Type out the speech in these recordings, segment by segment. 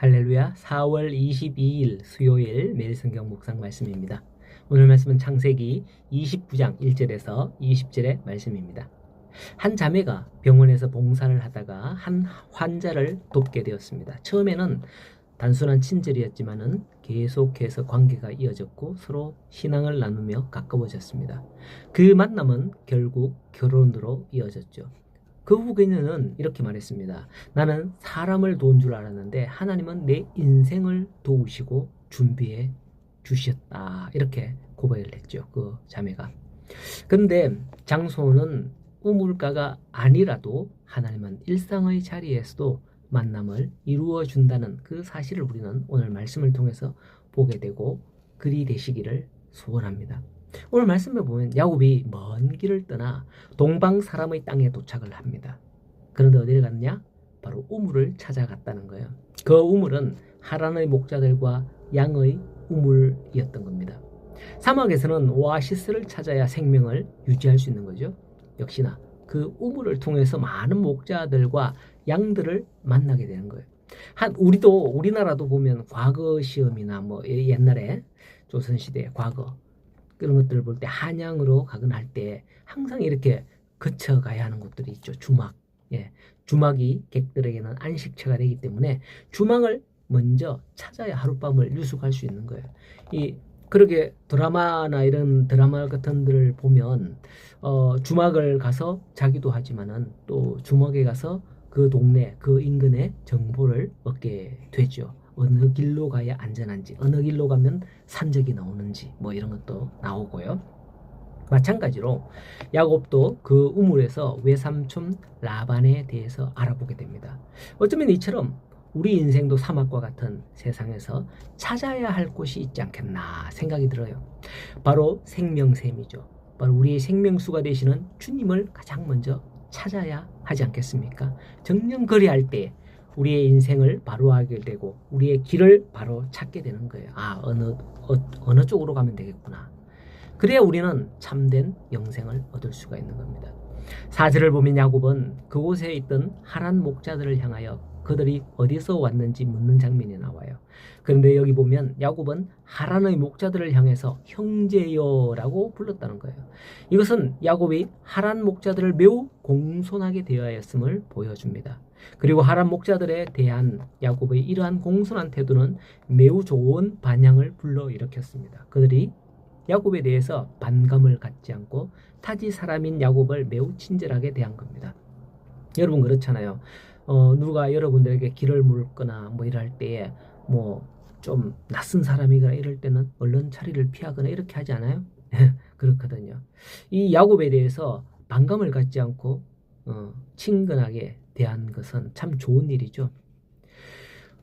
할렐루야. 4월 22일 수요일 매일 성경 묵상 말씀입니다. 오늘 말씀은 창세기 29장 1절에서 20절의 말씀입니다. 한 자매가 병원에서 봉사를 하다가 한 환자를 돕게 되었습니다. 처음에는 단순한 친절이었지만은 계속해서 관계가 이어졌고 서로 신앙을 나누며 가까워졌습니다. 그 만남은 결국 결혼으로 이어졌죠. 그 후 그녀는 이렇게 말했습니다. 나는 사람을 도운 줄 알았는데 하나님은 내 인생을 도우시고 준비해 주셨다. 이렇게 고백을 했죠. 그 자매가. 그런데 장소는 우물가가 아니라도 하나님은 일상의 자리에서도 만남을 이루어 준다는 그 사실을 우리는 오늘 말씀을 통해서 보게 되고 그리 되시기를 소원합니다. 오늘 말씀에 보면 야곱이 먼 길을 떠나 동방 사람의 땅에 도착을 합니다. 그런데 어디를 갔냐? 바로 우물을 찾아갔다는 거예요. 그 우물은 하란의 목자들과 양의 우물이었던 겁니다. 사막에서는 오아시스를 찾아야 생명을 유지할 수 있는 거죠. 역시나 그 우물을 통해서 많은 목자들과 양들을 만나게 되는 거예요. 우리나라도 보면 과거 시험이나 뭐 옛날에 조선시대 과거 그런 것들을 볼 때 한양으로 가거나 할 때 항상 이렇게 거쳐가야 하는 곳들이 있죠. 주막. 주막이 객들에게는 안식처가 되기 때문에 주막을 먼저 찾아야 하룻밤을 유숙할 수 있는 거예요. 그렇게 드라마나 이런 드라마 같은 데를 보면 주막을 가서 자기도 하지만은 또 주막에 가서 그 동네 그 인근의 정보를 얻게 되죠. 어느 길로 가야 안전한지, 어느 길로 가면 산적이 나오는지 뭐 이런 것도 나오고요. 마찬가지로 야곱도 그 우물에서 외삼촌 라반에 대해서 알아보게 됩니다. 어쩌면 이처럼 우리 인생도 사막과 같은 세상에서 찾아야 할 곳이 있지 않겠나 생각이 들어요. 바로 생명샘이죠. 바로 우리의 생명수가 되시는 주님을 가장 먼저 찾아야 하지 않겠습니까? 정령거리할 때 우리의 인생을 바로 하게 되고 우리의 길을 바로 찾게 되는 거예요. 어느 쪽으로 가면 되겠구나. 그래야 우리는 참된 영생을 얻을 수가 있는 겁니다. 4절을 보면 야곱은 그곳에 있던 하란 목자들을 향하여 그들이 어디서 왔는지 묻는 장면이 나와요. 그런데 여기 보면 야곱은 하란의 목자들을 향해서 형제여라고 불렀다는 거예요. 이것은 야곱이 하란 목자들을 매우 공손하게 대하였음을 보여줍니다. 그리고 하란 목자들에 대한 야곱의 이러한 공손한 태도는 매우 좋은 반향을 불러일으켰습니다. 그들이 야곱에 대해서 반감을 갖지 않고 타지 사람인 야곱을 매우 친절하게 대한 겁니다. 여러분 그렇잖아요. 누가 여러분들에게 길을 물거나 뭐 이럴 때에 뭐 좀 낯선 사람이거나 이럴 때는 얼른 자리를 피하거나 이렇게 하지 않아요? 그렇거든요. 이 야곱에 대해서 반감을 갖지 않고 친근하게 대한 것은 참 좋은 일이죠.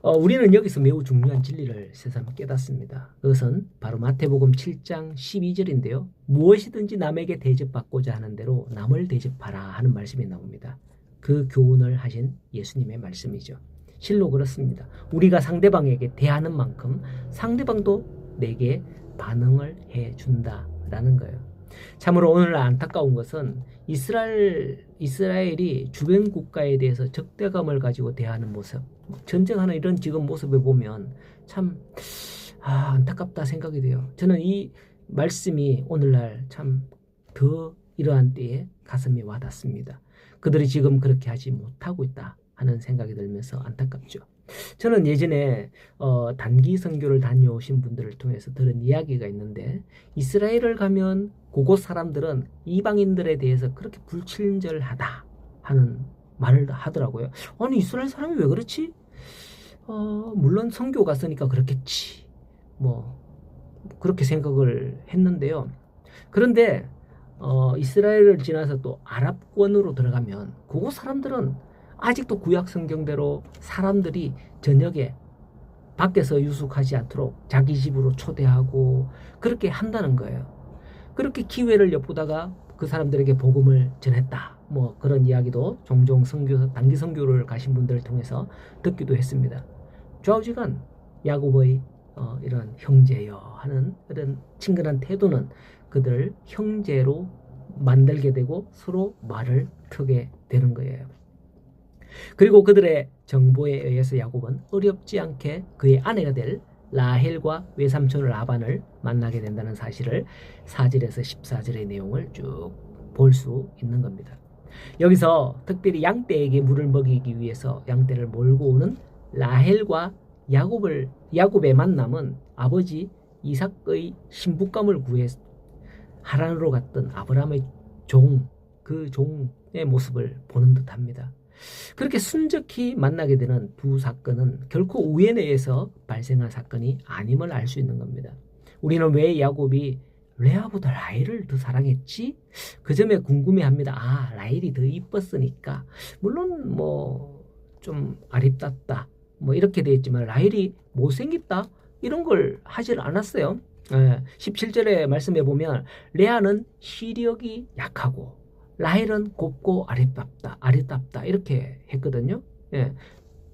우리는 여기서 매우 중요한 진리를 새삼 깨닫습니다. 그것은 바로 마태복음 7장 12절인데요. 무엇이든지 남에게 대접받고자 하는 대로 남을 대접하라 하는 말씀이 나옵니다. 그 교훈을 하신 예수님의 말씀이죠. 실로 그렇습니다. 우리가 상대방에게 대하는 만큼 상대방도 내게 반응을 해준다라는 거예요. 참으로 오늘 안타까운 것은 이스라엘이 주변 국가에 대해서 적대감을 가지고 대하는 모습, 전쟁하는 이런 지금 모습을 보면 참 안타깝다 생각이 돼요. 저는 이 말씀이 오늘날 참 더 이러한 때에 가슴이 와닿습니다. 그들이 지금 그렇게 하지 못하고 있다 하는 생각이 들면서 안타깝죠. 저는 예전에 단기 선교를 다녀오신 분들을 통해서 들은 이야기가 있는데 이스라엘을 가면 그곳 사람들은 이방인들에 대해서 그렇게 불친절하다 하는 말을 하더라고요. 아니 이스라엘 사람이 왜 그렇지? 물론 선교 갔으니까 그렇겠지. 뭐 그렇게 생각을 했는데요. 그런데 이스라엘을 지나서 또 아랍권으로 들어가면 그곳 사람들은 아직도 구약 성경대로 사람들이 저녁에 밖에서 유숙하지 않도록 자기 집으로 초대하고 그렇게 한다는 거예요. 그렇게 기회를 엿보다가 그 사람들에게 복음을 전했다. 뭐 그런 이야기도 종종 단기 선교를 가신 분들을 통해서 듣기도 했습니다. 좌우지간 야곱의 이런 형제여 하는 이런 친근한 태도는 그들을 형제로 만들게 되고 서로 말을 트게 되는 거예요. 그리고 그들의 정보에 의해서 야곱은 어렵지 않게 그의 아내가 될 라헬과 외삼촌 라반을 만나게 된다는 사실을 4절에서 14절의 내용을 쭉 볼 수 있는 겁니다. 여기서 특별히 양떼에게 물을 먹이기 위해서 양떼를 몰고 오는 라헬과 야곱의 만남은 아버지 이삭의 신부감을 구해 하란으로 갔던 아브라함의 그 종의 모습을 보는 듯합니다. 그렇게 순적히 만나게 되는 두 사건은 결코 우연에 의해서 발생한 사건이 아님을 알 수 있는 겁니다. 우리는 왜 야곱이 레아보다 라헬을 더 사랑했지? 그 점에 궁금해합니다. 아, 라헬이 더 이뻤으니까. 물론 뭐 좀 아립답다 뭐 이렇게 되어 있지만 라헬이 못생겼다 이런 걸 하질 않았어요. 17절에 말씀해 보면 레아는 시력이 약하고 라헬은 곱고 아리답다 이렇게 했거든요.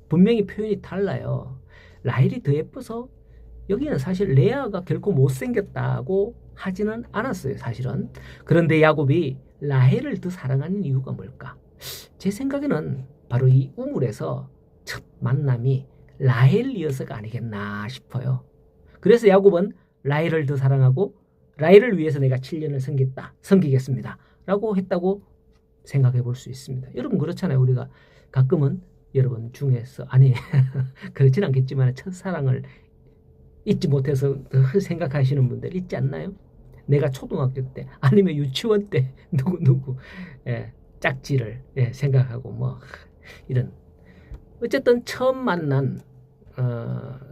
분명히 표현이 달라요. 라헬이 더 예뻐서 여기는 사실 레아가 결코 못생겼다고 하지는 않았어요, 사실은. 그런데 야곱이 라헬을 더 사랑하는 이유가 뭘까? 제 생각에는 바로 이 우물에서 첫 만남이 라헬이어서가 아니겠나 싶어요. 그래서 야곱은 라헬을 더 사랑하고 라헬을 위해서 내가 7년을 섬기겠습니다 라고 했다고 생각해 볼 수 있습니다. 여러분 그렇잖아요. 우리가 가끔은 여러분 중에서 그렇진 않겠지만 첫사랑을 잊지 못해서 생각하시는 분들 있지 않나요? 내가 초등학교 때 아니면 유치원 때 누구 짝지를 생각하고 뭐 이런 어쨌든 처음 만난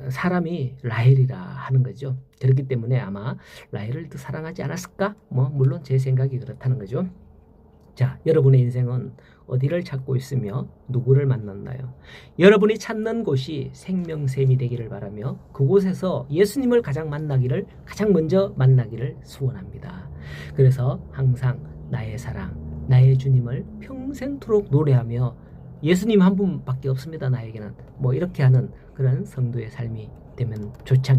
사람이 라헬이라 하는 거죠. 그렇기 때문에 아마 라헬을 더 사랑하지 않았을까? 뭐 물론 제 생각이 그렇다는 거죠. 자, 여러분의 인생은 어디를 찾고 있으며 누구를 만났나요? 여러분이 찾는 곳이 생명샘이 되기를 바라며 그곳에서 예수님을 가장 먼저 만나기를 소원합니다. 그래서 항상 나의 사랑, 나의 주님을 평생토록 노래하며 예수님 한 분밖에 없습니다. 나에게는 뭐 이렇게 하는 그런 성도의 삶이 되면 좋지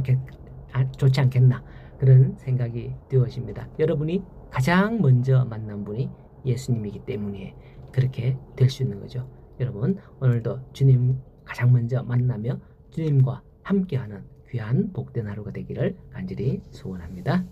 않겠나 그런 생각이 되어집니다. 여러분이 가장 먼저 만난 분이 예수님이기 때문에 그렇게 될 수 있는 거죠. 여러분 오늘도 주님 가장 먼저 만나며 주님과 함께하는 귀한 복된 하루가 되기를 간절히 소원합니다.